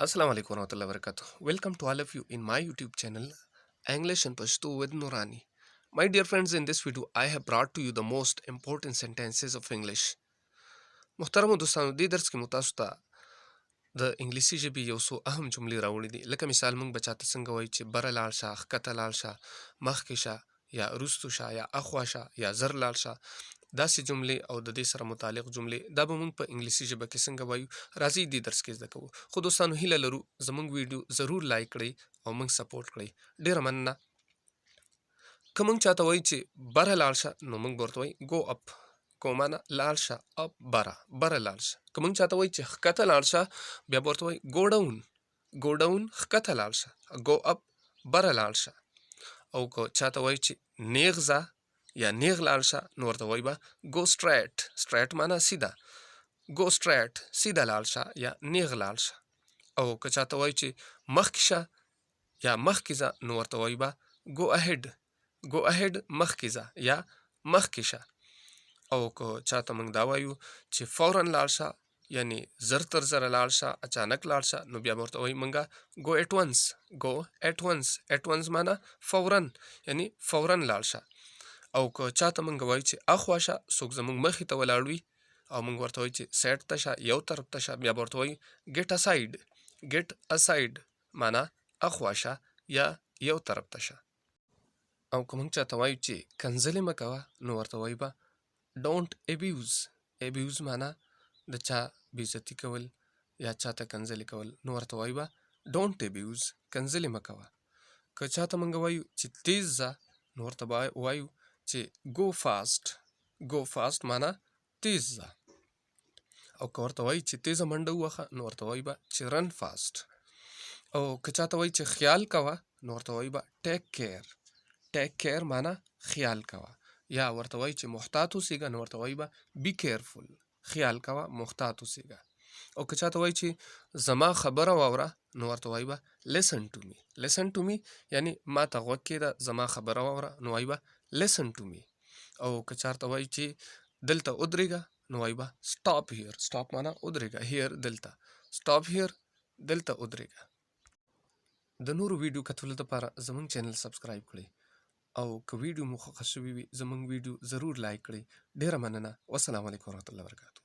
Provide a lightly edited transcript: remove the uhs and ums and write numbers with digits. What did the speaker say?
Assalamu alaikum warahmatullahi wabarakatuh. Welcome to all of you in my YouTube channel, English and Pashto with Nurani. My dear friends, in this video, I have brought to you the most important sentences of English. محترمو دوستانو دې درس کې مو تاسو ته د انګلیسي ژبې یو څو اهم جملې راوړي دي. لکه مثال موږ به چاته څنګه وایو چې بره لاړ شه، ښکته لاړ شه، مخکې شه، یا وروستو شه، یا اخوا شه، یا زر لاړ شه. داسې جملې او د دې سره متعلق جملې دا به موږ په انګلیسي ژبه کې څنګه وایو، راځئ دې درس کې زده کوو. خو دوستانو هیله لرو زموږ ویډیو ضرور لایک کړئ او موږ سپورټ کړئ. ډېره مننه. که موږ چاته وایو چې بره لاړ شه نو موږ به ورته وایو go up. go معنا لاړ شه، up بره لاړ شه. که موږ چاته وایو چې ښکته لاړ شه بیا به ورته وایو go down. go down ښکته لاړ شه. go up بره لاړ شه. او که چاته وایو چې نیغ ځه یا نیغ لاړ شه نو ورته وایي به go straight. straight معنا سیده. go straight سیده لاړ شه یا نیغ لاړ شه. او که چاته وایو چې مخکې شه یا مخکې ځه نو ورته وایي به go ahead. go ahead مخکې ځه یا مخکې شه. او که چاته موږ دا وایو چې فوراً لاړ شه یعنی زر تر زره لاړ شه، اچانک لاړ شه، نو بیا به ورته وایو موږ go at once. go at once. at once معنا فوراً یعنی فوراً لاړ شه. او که چاته موږ وایو چې اخوا شه، څوک زموږ مخې ته ولاړ وي او موږ ورته وایو چې سایډ ته شه، یو طرف ته شه، بیا به ورته وایو get aside. get aside معنا اخوا شه یا یو طرف ته شه. او که موږ چاته وایو چې کنځلې مه کوه نو ورته وایو به don't abuse. abuse معنا د چا بېعزتي کول یا چاته کنځلې کول، نو ورته وایو به don't abuse. کنځلې مه کوه. که چاته موږ وایو چې تیز ځه نو ورته به وایو چې go fast. go fast معنا تیز ځه. او که ورته وایو چې تیزه منډه ووهه نو ورته وایو به چې run fast. او که چاته وایو چې خیال کوه نو ورته وایو به take care. take care معنا خیال کوه. یا ورته وایو چې محتاط اوسېږه نو ورته وایو به be careful. خیال کوه، محتاط اوسېږه. او که چاته وایو چې زما خبره واوره نو ورته وایو به listen to me. listen to me یعنی ما ته غوږ کېږده، زما خبره واوره، نو وایو به listen to me. او که چاته وایو چې دلته ودرېږه نو وایو به stop here. stop معنا ودرېږه. here دلته. stop here دلته ودرېږه. د نورو ویډیو کتلو لپاره زموږ چینل سبسکرایب کړئ. او که ویډیو مو خوښه شوې وي زموږ ویډیو ضرور لایک کړئ. ډېره مننه. والسلام علیکم ورحمة الله وبرکاته.